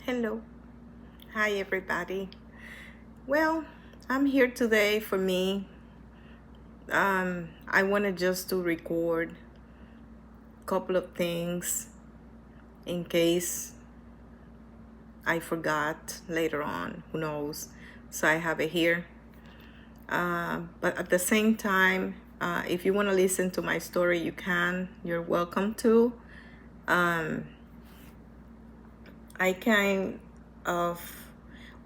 Hello. Hi, everybody. Well, I'm here today for me. I wanted just to record a couple of things in case I forgot later on. Who knows? So I have it here. But at the same time, if you want to listen to my story, you can. You're welcome to. Um, I kind of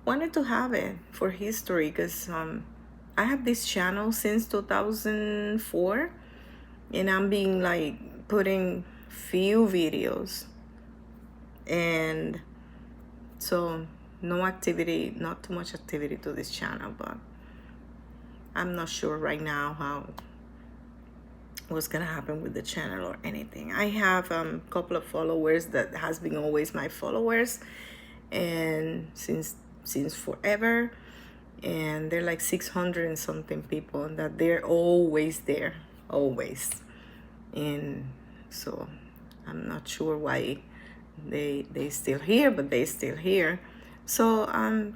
wanted to have it for history because I have this channel since 2004 and I'm being like putting few videos, and so no activity, not too much activity to this channel, but I'm not sure right now how what's gonna happen with the channel or anything. I have a couple of followers that has been always my followers and since forever, and they're like 600 and something people that they're always there, always. And so I'm not sure why they still here, but they still here. So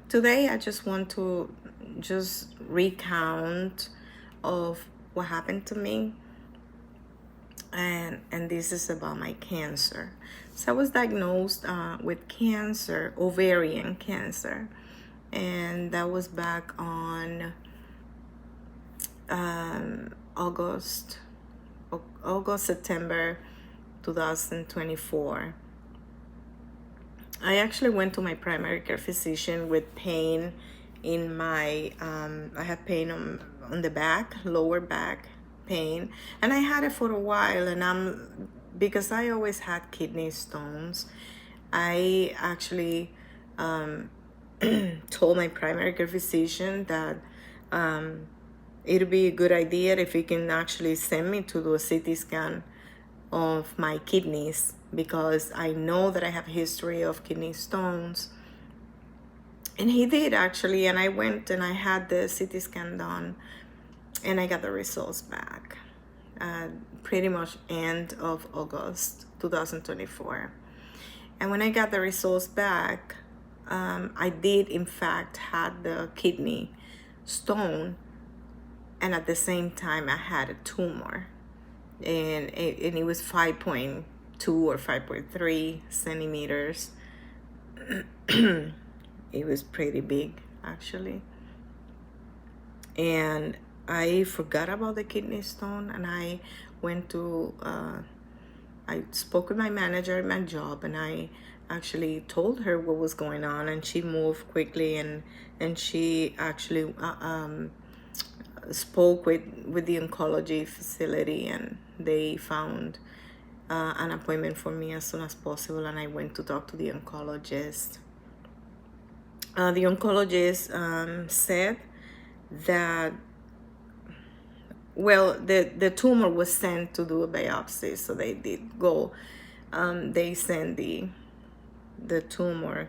today I just want to just recount of what happened to me, and this is about my cancer. So I was diagnosed with cancer, ovarian cancer, and that was back on August, September 2024. I actually went to my primary care physician with pain in my, I have pain on the back, lower back pain. And I had it for a while, and because I always had kidney stones, I actually told my primary care physician that it'd be a good idea if he can actually send me to do a CT scan of my kidneys, because I know that I have a history of kidney stones. And he did actually, and I went and I had the CT scan done, and I got the results back pretty much end of August 2024. And when I got the results back, I did in fact had the kidney stone, and at the same time I had a tumor, and it was 5.2 or 5.3 centimeters. It was pretty big actually, and I forgot about the kidney stone, and I went to I spoke with my manager at my job, and I actually told her what was going on, and she moved quickly, and she actually spoke with the oncology facility, and they found an appointment for me as soon as possible, and I went to talk to the oncologist. The oncologist said that, well, the tumor was sent to do a biopsy, so they did go. They sent the tumor.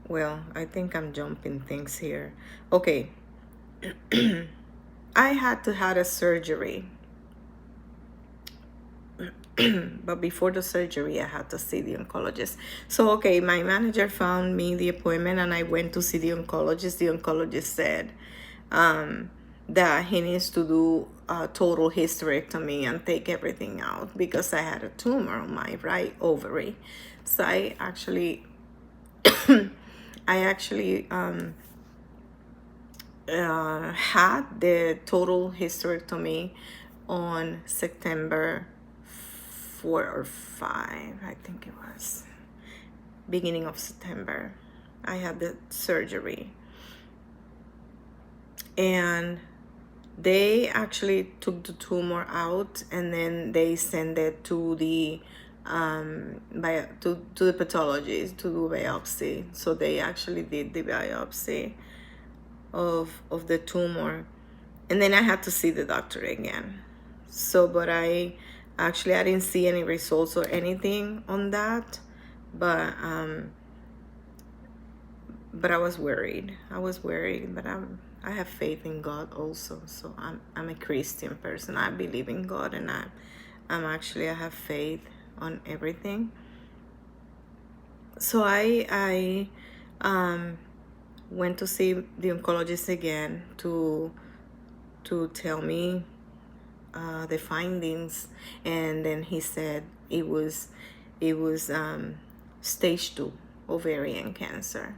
Well, I think I'm jumping things here. Okay. I had to have a surgery, but before the surgery I had to see the oncologist. So okay, my manager found me the appointment, and I went to see the oncologist. The oncologist said that he needs to do a total hysterectomy and take everything out because I had a tumor on my right ovary. So I actually had the total hysterectomy on September 4 or 5, I think it was, beginning of September. I had the surgery, and they actually took the tumor out, and then they sent it to the to the pathologist to do biopsy. So they actually did the biopsy of the tumor, and then I had to see the doctor again. So, but I didn't see any results or anything on that, but I was worried. But I have faith in God also. So I'm a Christian person. I believe in God, and I have faith on everything. So I went to see the oncologist again to tell me the findings, and then he said it was stage 2 ovarian cancer.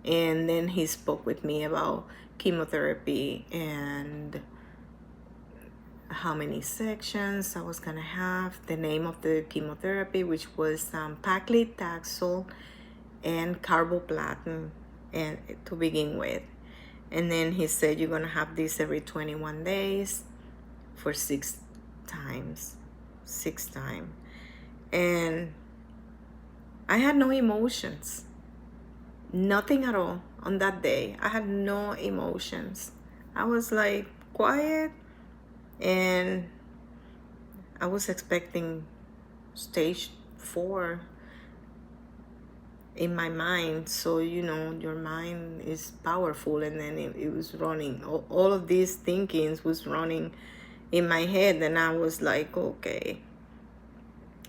And then he spoke with me about chemotherapy and how many sections I was gonna have, the name of the chemotherapy, which was paclitaxel and carboplatin, and to begin with. And then he said you're gonna have this every 21 days for six times. And I had no emotions, nothing at all on that day. I had no emotions. I was like quiet, and I was expecting stage 4 in my mind. So your mind is powerful, and then it was running, all of these thinkings was running in my head, and I was like, okay,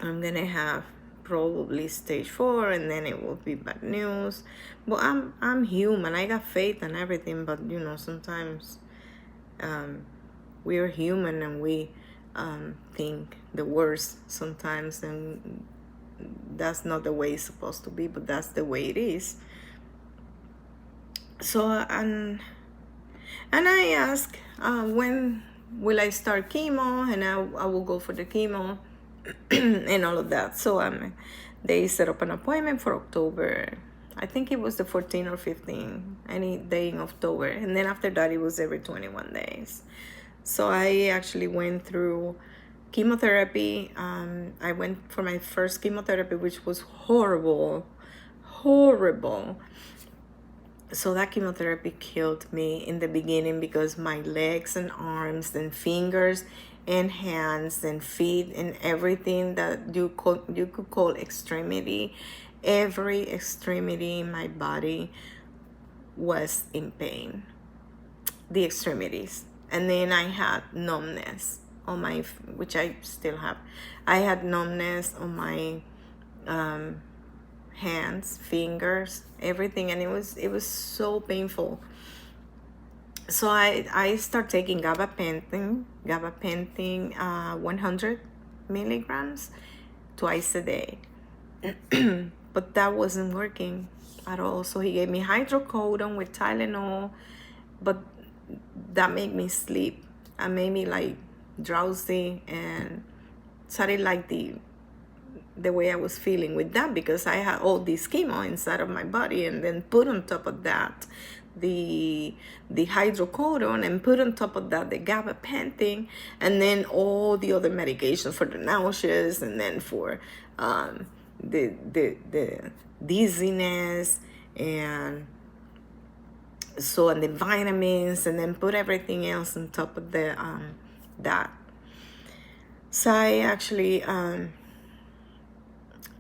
I'm gonna have probably stage 4, and then it will be bad news. But I'm human. I got faith and everything, but sometimes we're human, and we think the worst sometimes, and that's not the way it's supposed to be, but that's the way it is. So and I asked, when will I start chemo, and I will go for the chemo and all of that. So they set up an appointment for October. I think it was the 14th or 15th, any day in October. And then after that, it was every 21 days. So I actually went through chemotherapy. I went for my first chemotherapy, which was horrible. So that chemotherapy killed me in the beginning, because my legs and arms and fingers and hands and feet and everything that you could call extremity, every extremity in my body was in pain, the extremities. And then I had numbness on my, which I still have. I had numbness on my hands, fingers, everything, and it was so painful. So I start taking gabapentin 100 milligrams twice a day. But that wasn't working at all. So he gave me hydrocodone with Tylenol, but that made me sleep and made me like drowsy, and started like the way I was feeling with that, because I had all this chemo inside of my body, and then put on top of that the hydrocodone, and put on top of that the gabapentin, and then all the other medications for the nauseous, and then for the dizziness, and so, and the vitamins, and then put everything else on top of the that. So I actually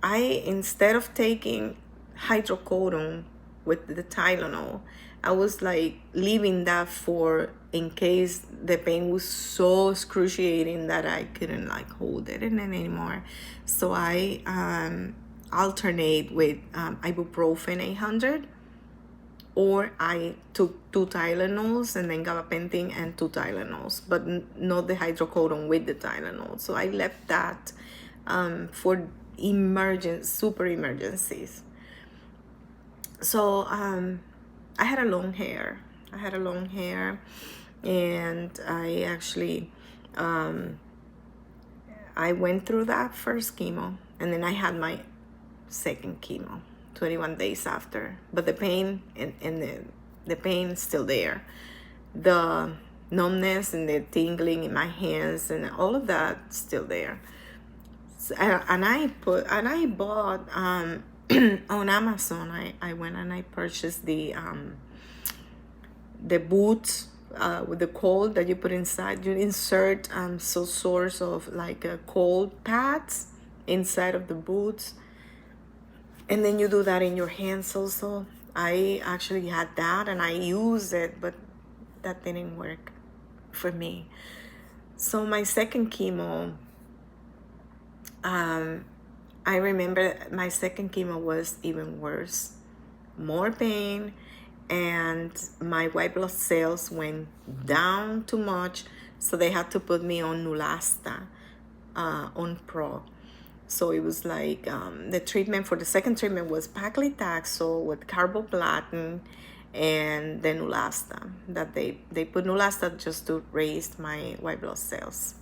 instead of taking hydrocodone with the Tylenol, I was like leaving that for in case the pain was so excruciating that I couldn't like hold it in anymore. So I alternate with ibuprofen 800, or I took 2 Tylenols and then gabapentin and 2 Tylenols, but not the hydrocodone with the Tylenol. So I left that for super emergencies. So I had a long hair. And I actually I went through that first chemo, and then I had my second chemo 21 days after. But the pain and the pain is still there. The numbness and the tingling in my hands and all of that still there. And I bought on Amazon. I went and I purchased the boots with the cold that you put inside. You insert some sorts of like cold pads inside of the boots, and then you do that in your hands also. I actually had that, and I used it, but that didn't work for me. So my second chemo, I remember my second chemo was even worse, more pain, and my white blood cells went down too much, so they had to put me on Neulasta, on Pro. So it was like the treatment for the second treatment was paclitaxel with carboplatin and then Neulasta. That they put Neulasta just to raise my white blood cells,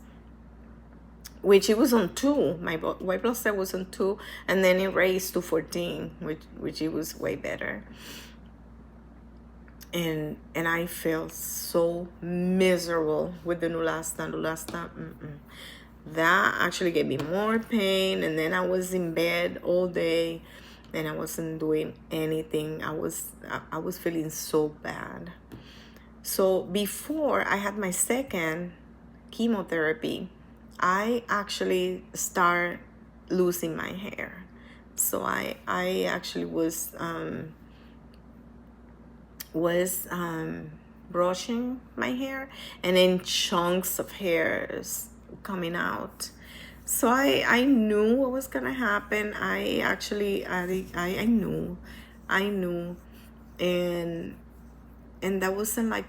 which it was on 2. My white blood cell was on 2, and then it raised to 14, which it was way better. And I felt so miserable with the Neulasta. That actually gave me more pain, and then I was in bed all day and I wasn't doing anything. I was feeling so bad. So before I had my second chemotherapy, I actually start losing my hair. So I actually was brushing my hair, and then chunks of hairs coming out. So I knew what was gonna happen. I knew, and that wasn't like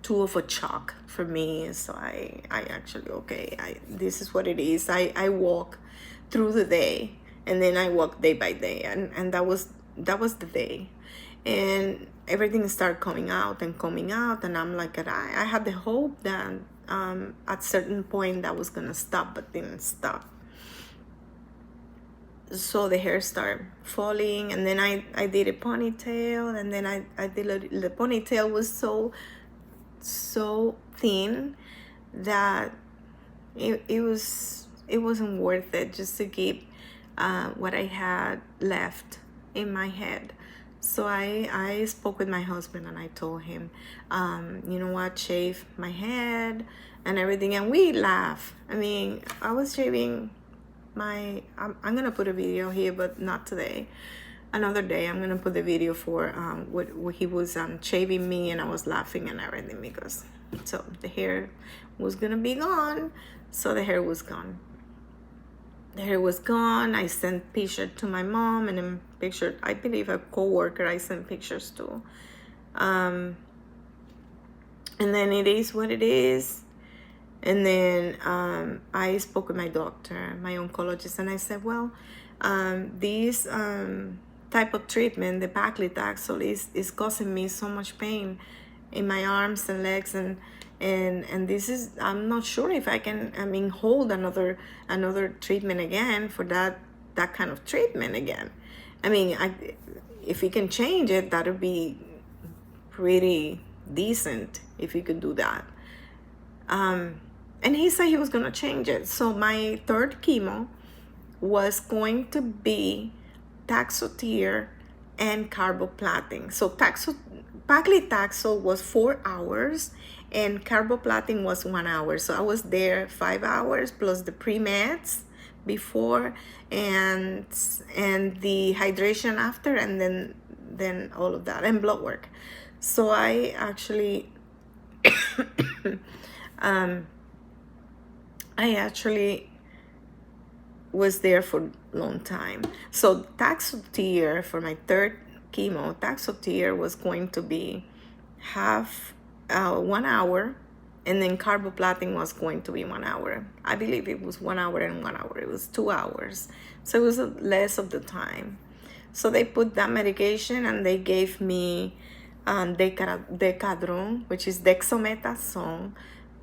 too of a shock for me. So I actually, okay, this is what it is. I walk through the day, and then I walk day by day, and that was the day, and everything started coming out, and I'm like, I had the hope that at certain point that was gonna stop, but didn't stop. So the hair started falling, and then I did a ponytail, and then I did the ponytail was so thin that it wasn't worth it just to keep what I had left in my head. So I spoke with my husband, and I told him, you know what, shave my head and everything. And we laugh. I mean, I was shaving my, I'm going to put a video here, but not today. Another day, I'm going to put the video for what he was shaving me, and I was laughing and everything because, so the hair was going to be gone. So the hair was gone. The hair was gone. I sent picture to my mom, and then picture, I believe a co-worker I sent pictures to. And then it is what it is. And then I spoke with my doctor, my oncologist, and I said, well, these type of treatment, the paclitaxel, is causing me so much pain in my arms and legs, and this is, I'm not sure if I can, hold another treatment again for that kind of treatment again. If we can change it, that would be pretty decent if we could do that. And he said he was gonna change it. So my third chemo was going to be Taxotere and carboplatin. So paclitaxel was 4 hours, and carboplatin was 1 hour. So I was there 5 hours plus the pre-meds before, and the hydration after, and then all of that, and blood work. So I actually I actually was there for a long time. So Taxotere for my third chemo, Taxotere was going to be 1 hour, and then carboplatin was going to be 1 hour. I believe it was 1 hour and 1 hour. It was 2 hours. So it was less of the time. So they put that medication, and they gave me Decadron, which is dexamethasone,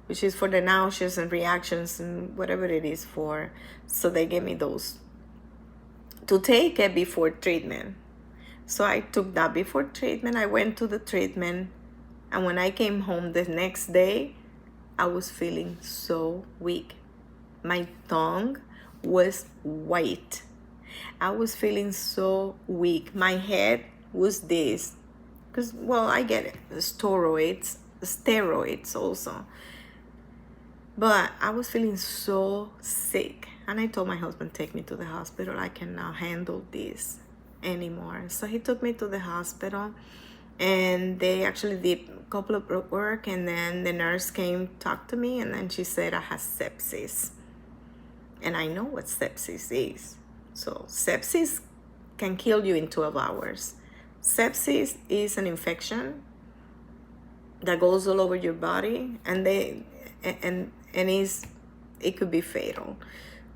which is for the nauseous and reactions and whatever it is for. So they gave me those to take it before treatment. So I took that before treatment. I went to the treatment, and when I came home the next day, I was feeling so weak. My tongue was white. I was feeling so weak. My head was this, because, well, I get steroids also. But I was feeling so sick, and I told my husband, take me to the hospital. I cannot handle this anymore. So he took me to the hospital, and they actually did a couple of work, and then the nurse came, talked to me, and then she said I had sepsis. And I know what sepsis is. So sepsis can kill you in 12 hours. Sepsis is an infection that goes all over your body, and it could be fatal.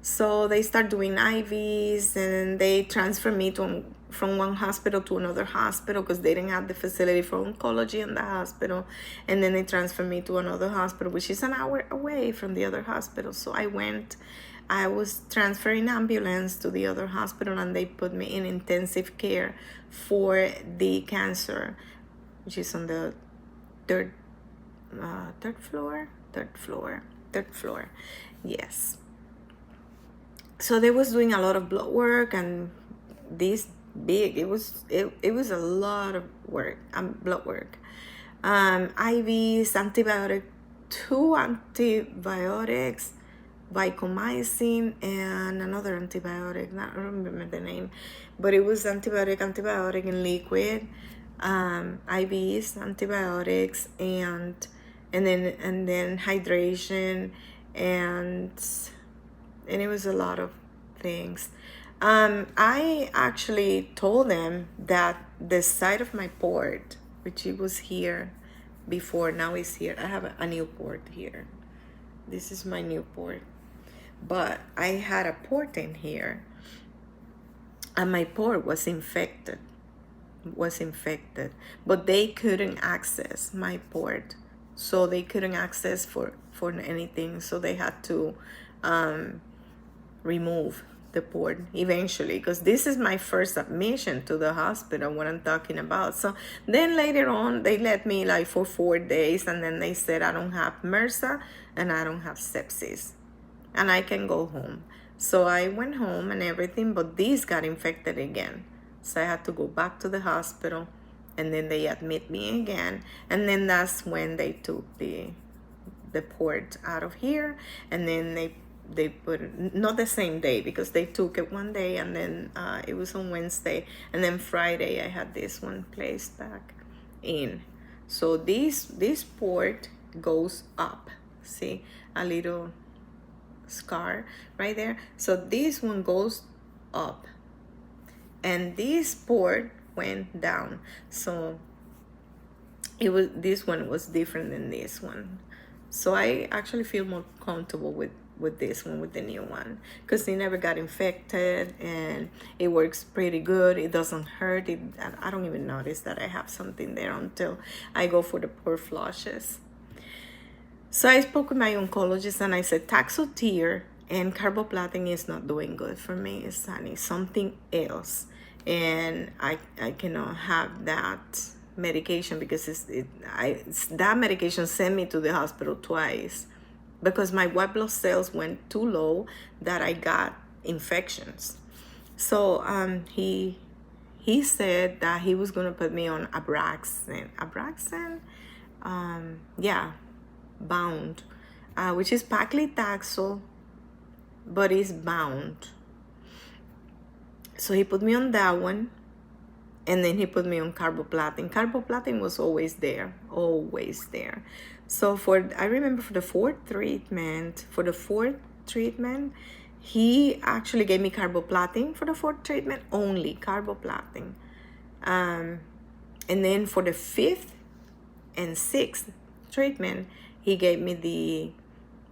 So they start doing IVs, and they transfer me from one hospital to another hospital because they didn't have the facility for oncology in the hospital. And then they transfer me to another hospital, which is an hour away from the other hospital. So I was transferred in ambulance to the other hospital, and they put me in intensive care for the cancer, which is on the third floor. Yes. So they was doing a lot of blood work, and this big, it was a lot of work, blood work, IVs, two antibiotics, vancomycin, and another antibiotic, I don't remember the name, but it was antibiotic in liquid, IVs, antibiotics, and then hydration, and it was a lot of things. I actually told them that the side of my port, which it was here before, now it's here. I have a new port here. This is my new port. But I had a port in here, and my port was infected. But they couldn't access my port. So they couldn't access for anything. So they had to remove the port eventually, because this is my first admission to the hospital, what I'm talking about. So then later on, they let me like for 4 days, and then they said I don't have MRSA and I don't have sepsis, and I can go home. So I went home and everything, but these got infected again. So I had to go back to the hospital, and then they admit me again, and then that's when they took the port out of here, and then they put it, not the same day, because they took it one day, and then it was on Wednesday, and then Friday I had this one placed back in. So this port goes up. See, a little scar right there. So this one goes up, and this port went down. So this one was different than this one. So I actually feel more comfortable with this one, with the new one, because it never got infected, and it works pretty good. It doesn't hurt. I don't even notice that I have something there until I go for the port flushes. So I spoke with my oncologist, and I said Taxotere and carboplatin is not doing good for me. It's something else, and I cannot have that medication, because that medication sent me to the hospital twice, because my white blood cells went too low that I got infections. So he said that he was gonna put me on Abraxane, bound, which is paclitaxel, but it's bound. So he put me on that one, and then he put me on carboplatin. Carboplatin was always there. So I remember for the fourth treatment, he actually gave me carboplatin for the fourth treatment, only carboplatin. And then for the fifth and sixth treatment, he gave me the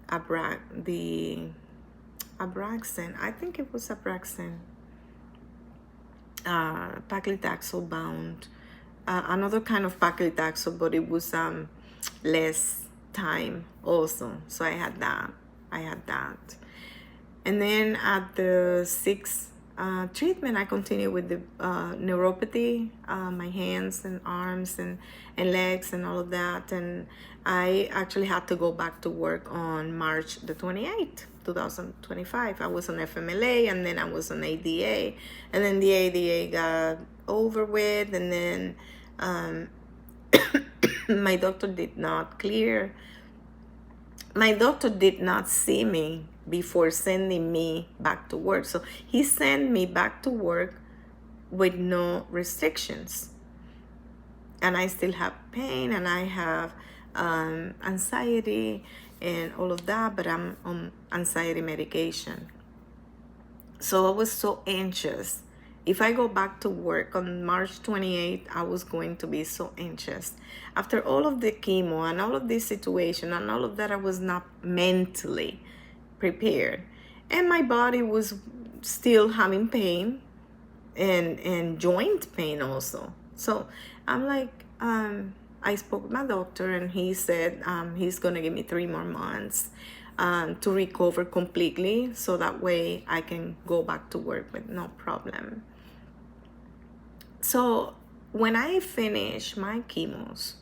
Abraxane. I think it was Abraxane. Paclitaxel bound, another kind of paclitaxel, but it was less time also. So I had that. And then at the sixth treatment, I continued with the neuropathy, my hands and arms and legs and all of that. And I actually had to go back to work on March the 28th. 2025. I was on FMLA, and then I was on ADA, and then the ADA got over with, and then my doctor did not see me before sending me back to work. So he sent me back to work with no restrictions, and I still have pain, and I have anxiety and all of that, but I'm on anxiety medication. So I was so anxious. If I go back to work on March 28th, I was going to be so anxious. After all of the chemo and all of this situation and all of that, I was not mentally prepared. And my body was still having pain and joint pain also. So I'm like, I spoke with my doctor and he said he's gonna give me 3 more months to recover completely, so that way I can go back to work with no problem. So when I finish my chemos,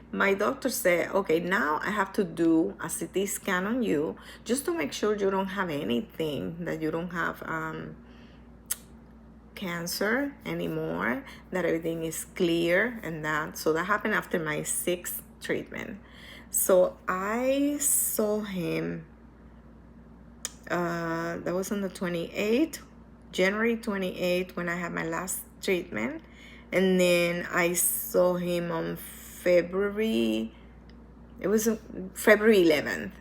my doctor said, okay, now I have to do a CT scan on you just to make sure you don't have anything, that you don't have cancer anymore, that everything is clear and that. So that happened after my 6th treatment. So I saw him, that was on the 28th, January 28th, when I had my last treatment. And then I saw him on February 11th.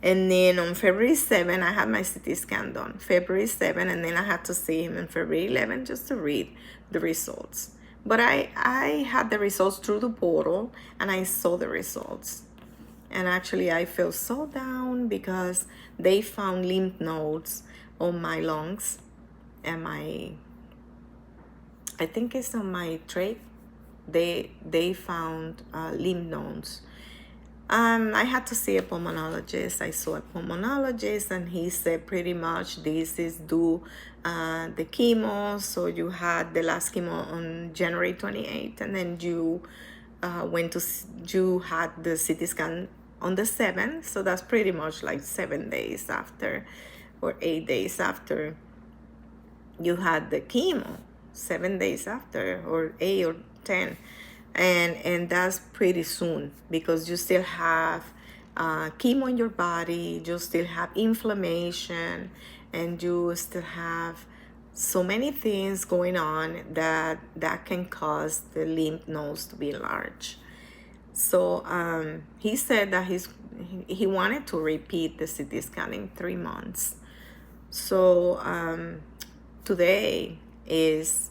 And then on February 7th, I had my CT scan done. February 7th, and then I had to see him on February 11th just to read the results. But I had the results through the portal, and I saw the results. And actually, I felt so down because they found lymph nodes on my lungs and I think it's on my trach. They found lymph nodes. I had to see a pulmonologist. I saw a pulmonologist, and he said pretty much this is due the chemo. So you had the last chemo on January 28th, and then you you had the CT scan on the 7th. So that's pretty much like 7 days after, or 8 days after you had the chemo. 7 days after, or 8 or 10. And that's pretty soon, because you still have chemo in your body, you still have inflammation, and you still have so many things going on that can cause the lymph nodes to be large. So he said that he wanted to repeat the CT scan in 3 months. So today is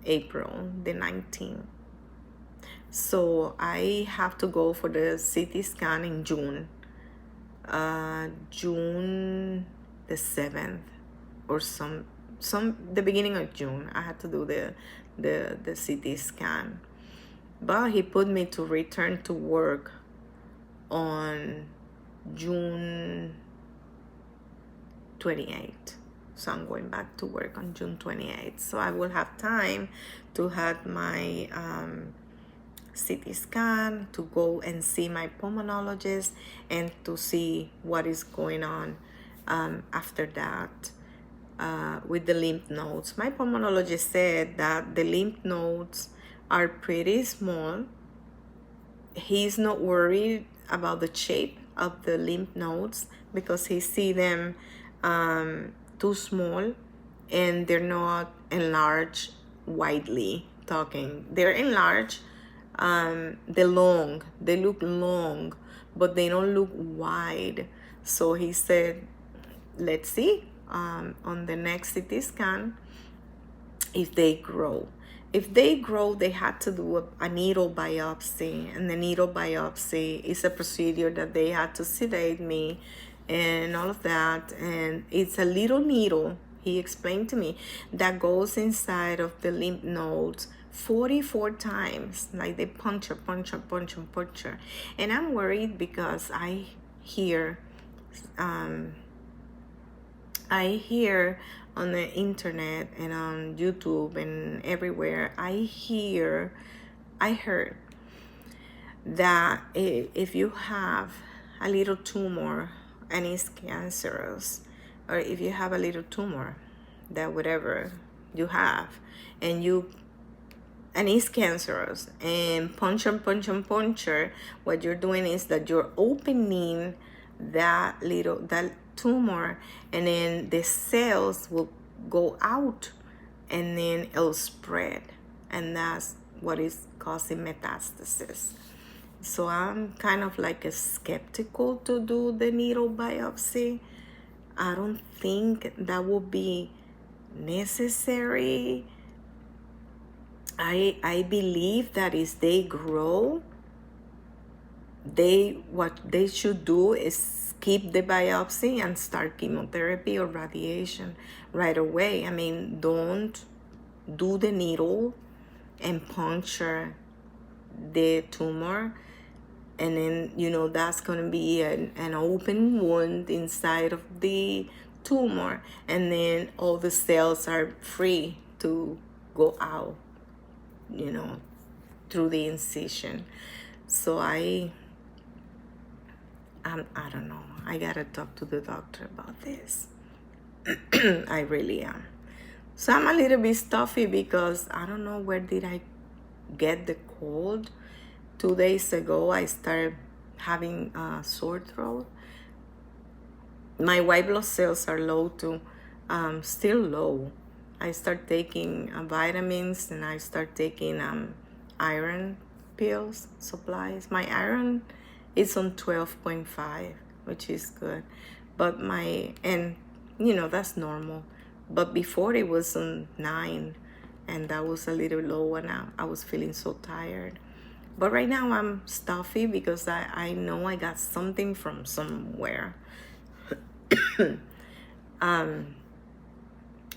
April the 19th. So I have to go for the CT scan in June. June the 7th, or the beginning of June. I had to do the CT scan. But he put me to return to work on June 28th. So I'm going back to work on June 28th. So I will have time to have my CT scan, to go and see my pulmonologist, and to see what is going on after that with the lymph nodes. My pulmonologist said that the lymph nodes are pretty small. He's not worried about the shape of the lymph nodes because he see them too small, and they're not enlarged widely talking. They're enlarged, they look long, but they don't look wide. So he said, let's see on the next CT scan if they grow. If they grow, they had to do a needle biopsy, and the needle biopsy is a procedure that they had to sedate me and all of that. And it's a little needle, he explained to me, that goes inside of the lymph nodes 44 times. Like they puncture. And I'm worried because I hear on the internet and on YouTube and everywhere, I heard that if you have a little tumor and it's cancerous, or if you have a little tumor, that whatever you have, and it's cancerous, and puncture, what you're doing is that you're opening that tumor, and then the cells will go out, and then it'll spread, and that's what is causing metastasis. So I'm kind of like a skeptical to do the needle biopsy, I don't think that would be necessary. I believe that as they grow, what they should do is skip the biopsy and start chemotherapy or radiation right away. I mean, don't do the needle and puncture the tumor, and then that's going to be an open wound inside of the tumor, and then all the cells are free to go out, you know through the incision. So I don't know, I gotta talk to the doctor about this. I really am. So I'm a little bit stuffy because I don't know where did I get the cold. 2 days ago I started having a sore throat. My white blood cells are low too, still low. I start taking vitamins, and I start taking iron pills, supplies. My iron is on 12.5, which is good. But that's normal. But before it was on 9, and that was a little low, and I was feeling so tired. But right now I'm stuffy because I know I got something from somewhere.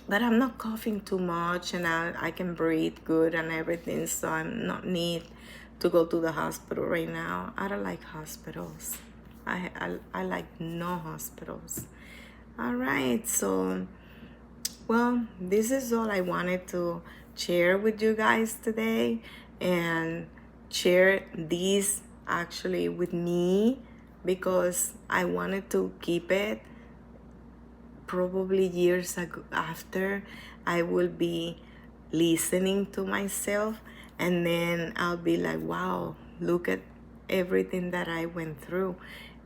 But I'm not coughing too much, and I can breathe good and everything, so I'm not need to go to the hospital right now. I don't like hospitals. I like no hospitals. All right, so, well, this is all I wanted to share with you guys today, and share these actually with me because I wanted to keep it. Probably years after, I will be listening to myself, and then I'll be like, wow, look at everything that I went through,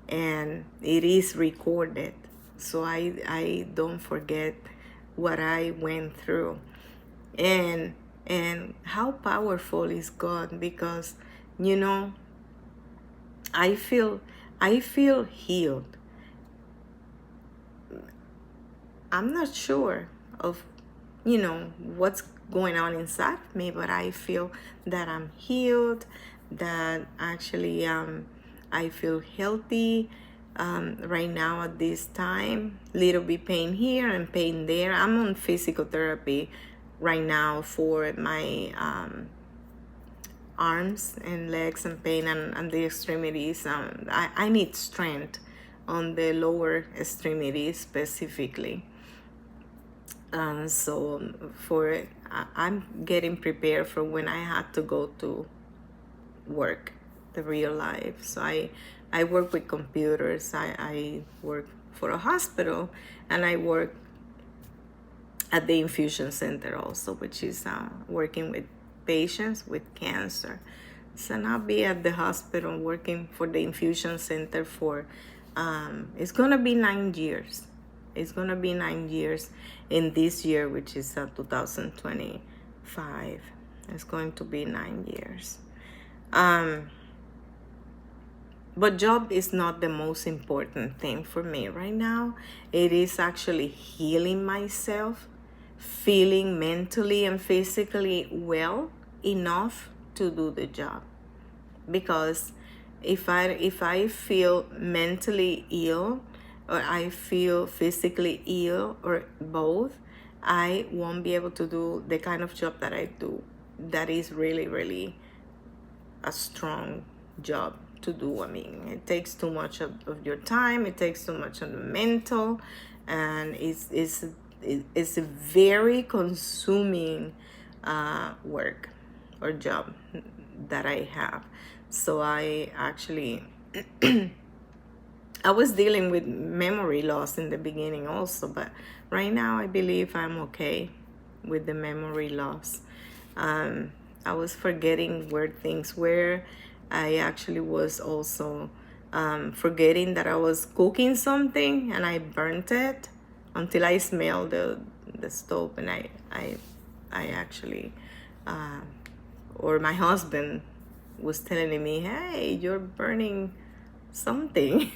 and it is recorded, so I don't forget what I went through. And how powerful is God, because I feel healed. I'm not sure of what's going on inside of me, but I feel that I'm healed, that actually I feel healthy right now at this time. Little bit pain here and pain there. I'm on physical therapy right now for my arms and legs and pain, and the extremities. I need strength on the lower extremities specifically. So I'm getting prepared for when I had to go to work, the real life. So I work with computers. I work for a hospital, and I work at the infusion center also, which is working with patients with cancer. So I'll be at the hospital working for the infusion center for it's gonna be 9 years. It's gonna be 9 years in this year, which is 2025. It's going to be 9 years. But job is not the most important thing for me right now. It is actually healing myself, feeling mentally and physically well enough to do the job. Because if I feel mentally ill, or I feel physically ill, or both, I won't be able to do the kind of job that I do. That is really, really a strong job to do. I mean, it takes too much of your time. It takes too much of the mental, and it's a very consuming work or job that I have. So I actually I was dealing with memory loss in the beginning also, but right now I believe I'm okay with the memory loss. I was forgetting where things were. I actually was also forgetting that I was cooking something, and I burnt it until I smelled the stove, and I actually or my husband was telling me, hey, you're burning something.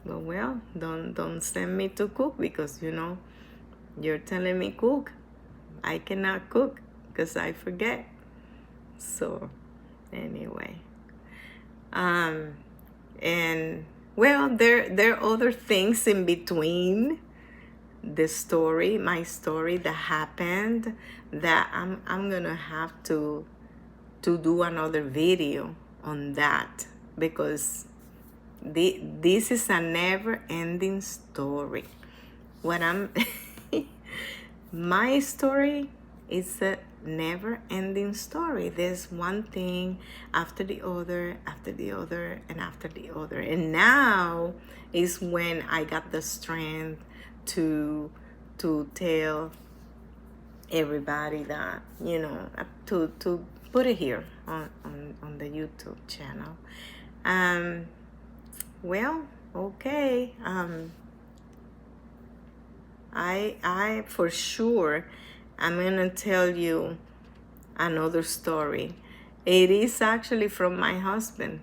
But well, don't send me to cook because you're telling me cook. I cannot cook because I forget. So anyway, um, and well, there are other things in between the story, my story that happened, that I'm gonna have to do another video on that, because this is a never-ending story. What I'm my story is a never-ending story. There's one thing after the other, after the other, and after the other. And now is when I got the strength to tell everybody that, to put it here on the YouTube channel. Well, okay. I for sure I'm gonna tell you another story. It is actually from my husband.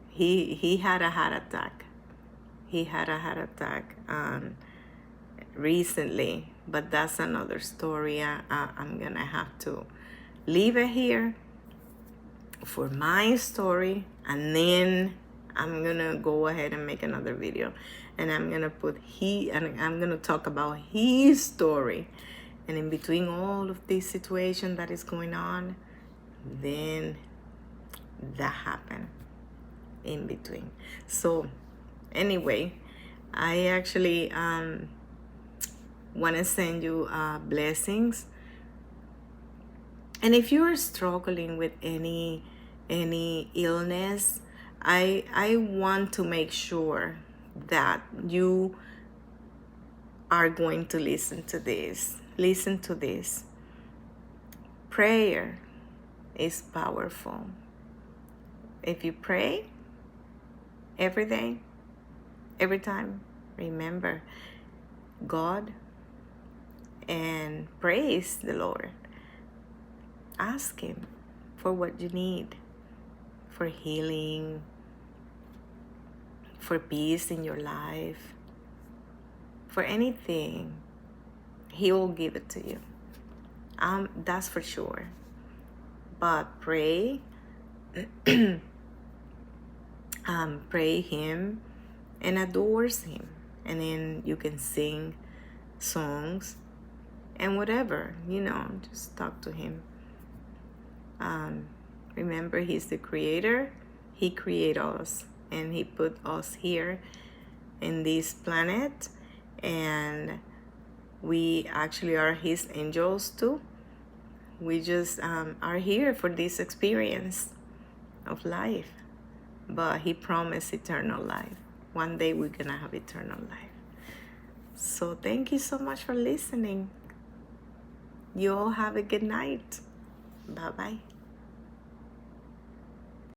He had a heart attack. He had a heart attack recently, but that's another story. I'm gonna have to leave it here for my story, and then I'm gonna go ahead and make another video, and I'm gonna I'm gonna talk about his story, and in between all of this situation that is going on, then that happened in between. So anyway, I actually want to send you blessings, and if you're struggling with any illness, I want to make sure that you are going to listen to this. Listen to this. Prayer is powerful. If you pray every day, every time, remember God and praise the Lord. Ask Him for what you need, for healing, for peace in your life, for anything. He will give it to you. That's for sure. But pray, pray Him and adores Him, and then you can sing songs and whatever, just talk to Him. Remember, He's the creator. He created us, and He put us here in this planet, and we actually are His angels too. We just are here for this experience of life, but He promised eternal life. One day we're gonna have eternal life. So thank you so much for listening. You all have a good night. Bye-bye.